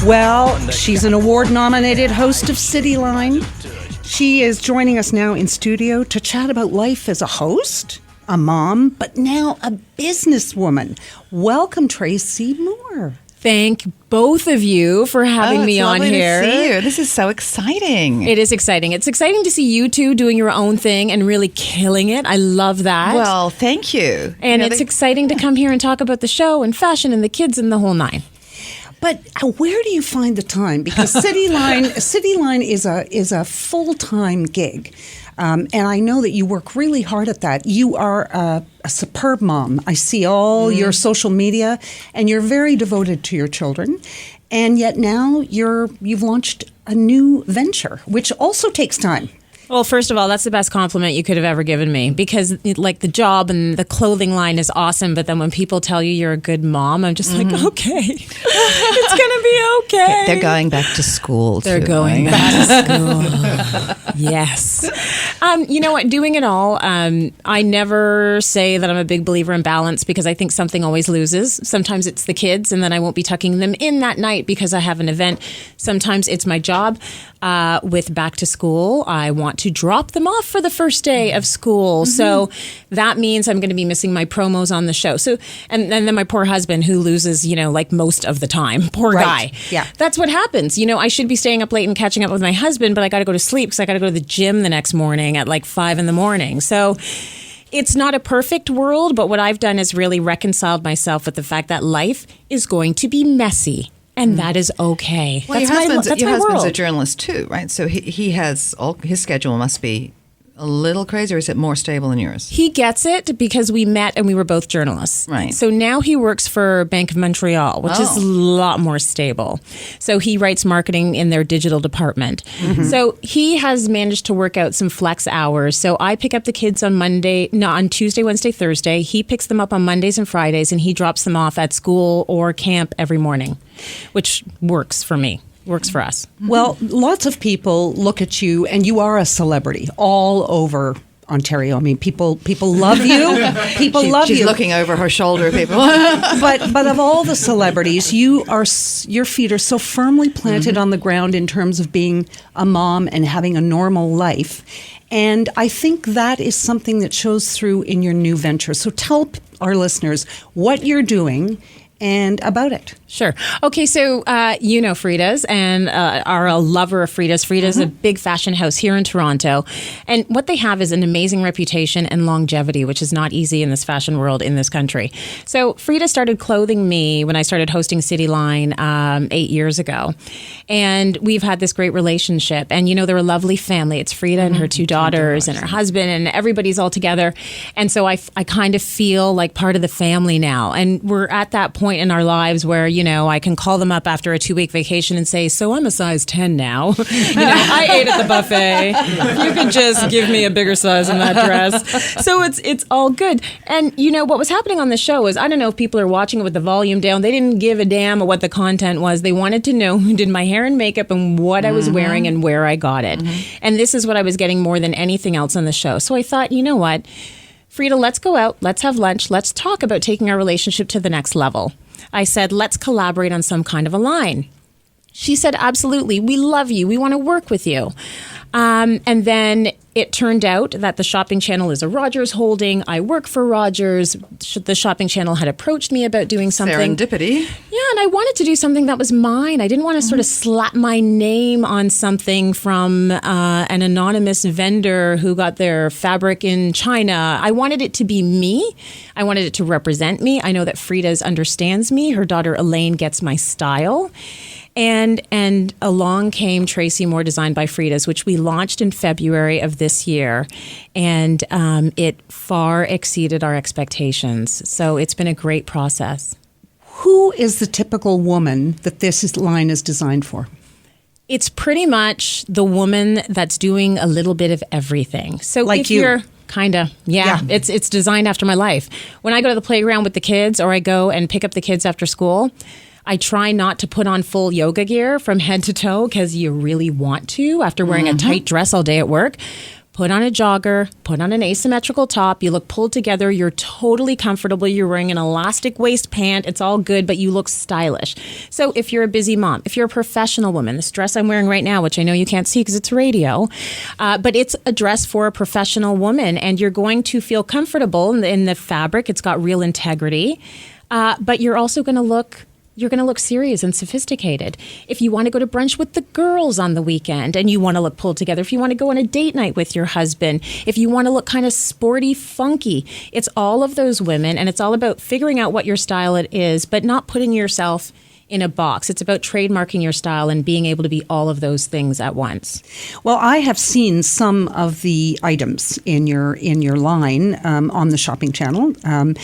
Well, she's an award-nominated host of Cityline. She is joining us now in studio to chat about life as a host, a mom, but now a businesswoman. Welcome, Tracy Moore. Thank both of you for having me on here. To see you. This is so exciting. It is exciting. It's exciting to see you two doing your own thing and really killing it. I love that. Well, thank you. And it's exciting to come here and talk about the show and fashion and the kids and the whole nine. But where do you find the time? Because Cityline is a full-time gig. And I know that you work really hard at that. You are a superb mom. I see all your social media, and you're very devoted to your children. And yet now you've launched a new venture, which also takes time. Well, first of all, that's the best compliment you could have ever given me, because like the job and the clothing line is awesome. But then when people tell you you're a good mom, I'm just like, okay, it's going to be okay. They're going back to school. They're going back to school. Yes. You know what? Doing it all, I never say that I'm a big believer in balance, because I think something always loses. Sometimes it's the kids, and then I won't be tucking them in that night because I have an event. Sometimes it's my job. With back to school, I want to drop them off for the first day of school. So that means I'm going to be missing my promos on the show. So, and then my poor husband, who loses, like most of the time. Poor guy. Yeah. That's what happens. I should be staying up late and catching up with my husband, but I got to go to sleep because I got to go to the gym the next morning at like 5 a.m. So it's not a perfect world, but what I've done is really reconciled myself with the fact that life is going to be messy. And that is okay. Well, that's your husband's world. a journalist too, right? So he has his schedule must be a little crazy, or is it more stable than yours? He gets it because we met and we were both journalists. Right. So now he works for Bank of Montreal, which is a lot more stable. So he writes marketing in their digital department. So he has managed to work out some flex hours. So I pick up the kids on Tuesday, Wednesday, Thursday. He picks them up on Mondays and Fridays, and he drops them off at school or camp every morning, which works for me. Works for us. Well, lots of people look at you, and you are a celebrity all over Ontario. I mean, people love you. She's looking over her shoulder, people. but of all the celebrities, your feet are so firmly planted on the ground in terms of being a mom and having a normal life. And I think that is something that shows through in your new venture. So tell our listeners what you're doing and about it. Sure. Okay, so you know Frida's and are a lover of Frida's. Frida's a big fashion house here in Toronto. And what they have is an amazing reputation and longevity, which is not easy in this fashion world in this country. So Frida started clothing me when I started hosting Cityline 8 years ago. And we've had this great relationship. And, they're a lovely family. It's Frida and her two daughters and her husband, and everybody's all together. And so I kind of feel like part of the family now. And we're at that point in our lives where, I can call them up after a 2-week vacation and say, so I'm a size 10 now. I ate at the buffet. You could just give me a bigger size in that dress. So it's all good. And, what was happening on the show is, I don't know if people are watching it with the volume down. They didn't give a damn what the content was. They wanted to know who did my hair and makeup and what I was wearing and where I got it. And this is what I was getting more than anything else on the show. So I thought, you know what? Frida, let's go out. Let's have lunch. Let's talk about taking our relationship to the next level. I said, let's collaborate on some kind of a line. She said, absolutely. We love you. We want to work with you. And then it turned out that the shopping channel is a Rogers holding. I work for Rogers. The shopping channel had approached me about doing something. Serendipity. Yeah, and I wanted to do something that was mine. I didn't want to sort of slap my name on something from an anonymous vendor who got their fabric in China. I wanted it to be me. I wanted it to represent me. I know that Frida's understands me. Her daughter Elaine gets my style. And along came Tracy Moore, designed by Frida's, which we launched in February of this year, and it far exceeded our expectations. So it's been a great process. Who is the typical woman that this line is designed for? It's pretty much the woman that's doing a little bit of everything. So like if you. You're kind of, yeah. It's designed after my life. When I go to the playground with the kids, or I go and pick up the kids after school, I try not to put on full yoga gear from head to toe because you really want to after wearing a tight dress all day at work. Put on a jogger, put on an asymmetrical top, you look pulled together, you're totally comfortable, you're wearing an elastic waist pant, it's all good, but you look stylish. So if you're a busy mom, if you're a professional woman, this dress I'm wearing right now, which I know you can't see because it's radio, but it's a dress for a professional woman, and you're going to feel comfortable in the fabric, it's got real integrity, but you're also going to look... You're going to look serious and sophisticated. If you want to go to brunch with the girls on the weekend and you want to look pulled together, if you want to go on a date night with your husband, if you want to look kind of sporty, funky, it's all of those women, and it's all about figuring out what your style it is, but not putting yourself in a box. It's about trademarking your style and being able to be all of those things at once. Well, I have seen some of the items in your line on the shopping channel, and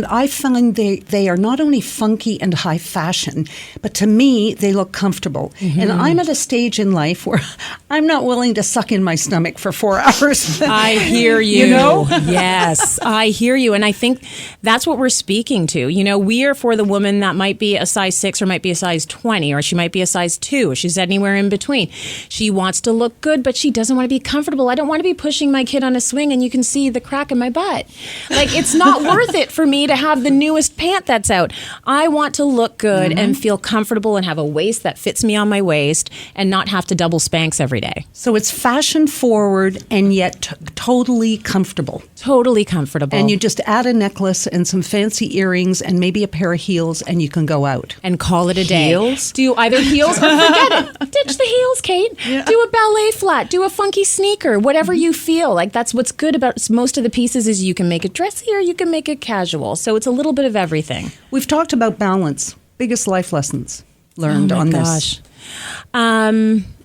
I find they are not only funky and high fashion, but to me they look comfortable. Mm-hmm. And I'm at a stage in life where I'm not willing to suck in my stomach for 4 hours. I hear you. You know? Yes, I hear you, and I think that's what we're speaking to. You know, we are for the woman that might be a size 6 or might be a size 20, or she might be a size 2, or she's anywhere in between. She wants to look good, but she doesn't want to be comfortable. I don't want to be pushing my kid on a swing and you can see the crack in my butt. Like, it's not worth it for me to have the newest pant that's out. I want to look good and feel comfortable and have a waist that fits me on my waist and not have to double Spanx every day. So it's fashion forward and yet totally comfortable. Totally comfortable. And you just add a necklace and some fancy earrings and maybe a pair of heels and you can go out. And call it a day. Heels? Do either heels or forget it. Ditch the heels, Kate. Yeah. Do a ballet flat. Do a funky sneaker. Whatever you feel. Like, that's what's good about most of the pieces is you can make it dressy or you can make it casual. So it's a little bit of everything. We've talked about balance. Biggest life lessons learned on this.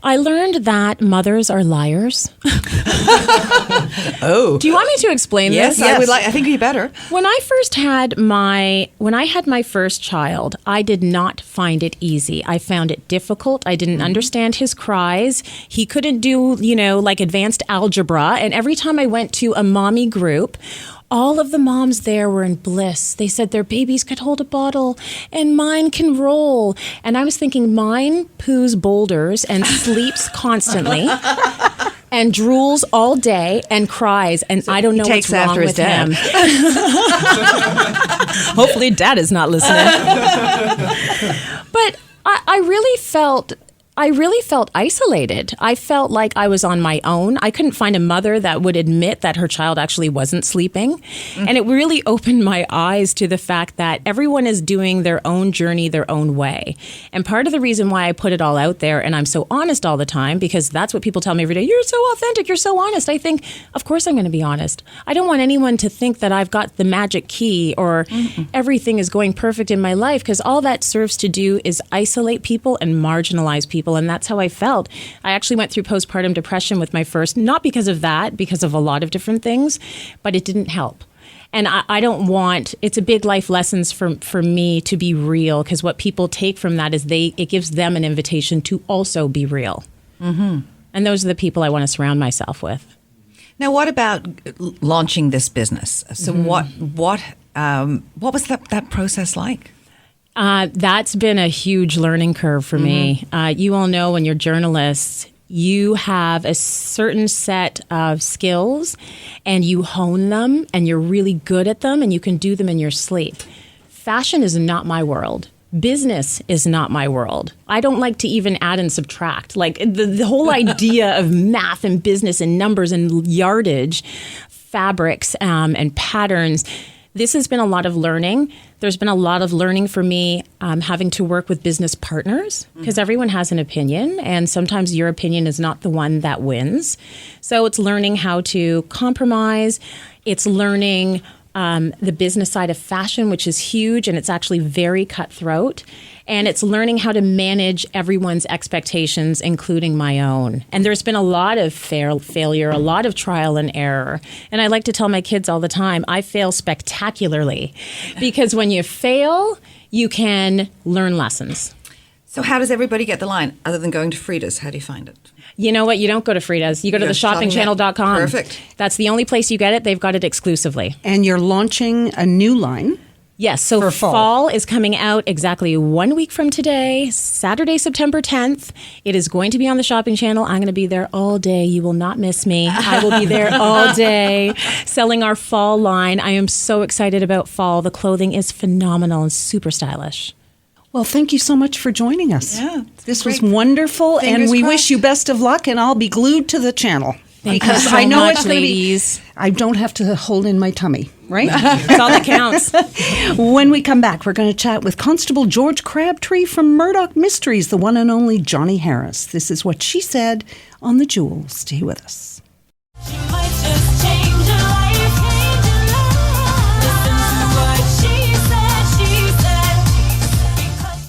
I learned that mothers are liars. Oh. Do you want me to explain Yes, this? I would like. I think you better. When I had my first child, I did not find it easy. I found it difficult. I didn't understand his cries. He couldn't do, like advanced algebra. And every time I went to a mommy group, all of the moms there were in bliss. They said their babies could hold a bottle and mine can roll. And I was thinking, mine poos boulders and sleeps constantly and drools all day and cries. And so I don't know what's wrong with him. Hopefully dad is not listening. But I really felt isolated. I felt like I was on my own. I couldn't find a mother that would admit that her child actually wasn't sleeping. Mm-hmm. And it really opened my eyes to the fact that everyone is doing their own journey, their own way. And part of the reason why I put it all out there and I'm so honest all the time, because that's what people tell me every day, you're so authentic, you're so honest. I think, of course I'm going to be honest. I don't want anyone to think that I've got the magic key or everything is going perfect in my life, because all that serves to do is isolate people and marginalize people. And that's how I felt. I actually went through postpartum depression with my first, not because of that, because of a lot of different things, but it didn't help. And I don't want, it's a big life lessons for me to be real, because what people take from that is it gives them an invitation to also be real. Mm-hmm. And those are the people I want to surround myself with. Now, what about launching this business? So what was that process like? That's been a huge learning curve for me. You all know when you're journalists, you have a certain set of skills and you hone them and you're really good at them and you can do them in your sleep. Fashion is not my world. Business is not my world. I don't like to even add and subtract. Like the whole idea of math and business and numbers and yardage, fabrics and patterns. This has been a lot of learning. There's been a lot of learning for me having to work with business partners, because everyone has an opinion and sometimes your opinion is not the one that wins. So it's learning how to compromise. It's learning the business side of fashion, which is huge and it's actually very cutthroat. And it's learning how to manage everyone's expectations, including my own. And there's been a lot of failure, a lot of trial and error. And I like to tell my kids all the time, I fail spectacularly. Because when you fail, you can learn lessons. So how does everybody get the line? Other than going to Frida's, how do you find it? You know what? You don't go to Frida's. You go to theshoppingchannel.com. Perfect. That's the only place you get it. They've got it exclusively. And you're launching a new line. Yes, so For fall. is coming out exactly 1 week from today, Saturday, September 10th. It is going to be on the shopping channel. I'm going to be there all day. You will not miss me. I will be there all day selling our fall line. I am so excited about fall. The clothing is phenomenal and super stylish. Well, thank you so much for joining us. Yeah, This was wonderful, and Fingers we crossed. wish you best of luck, and I'll be glued to the channel. Thank you Because so I know much, it's gonna ladies. I don't have to hold in my tummy, right? That's all that counts. When we come back, we're going to chat with Constable George Crabtree from Murdoch Mysteries, the one and only Johnny Harris. This is what she said on The Jewel. Stay with us. She might just change.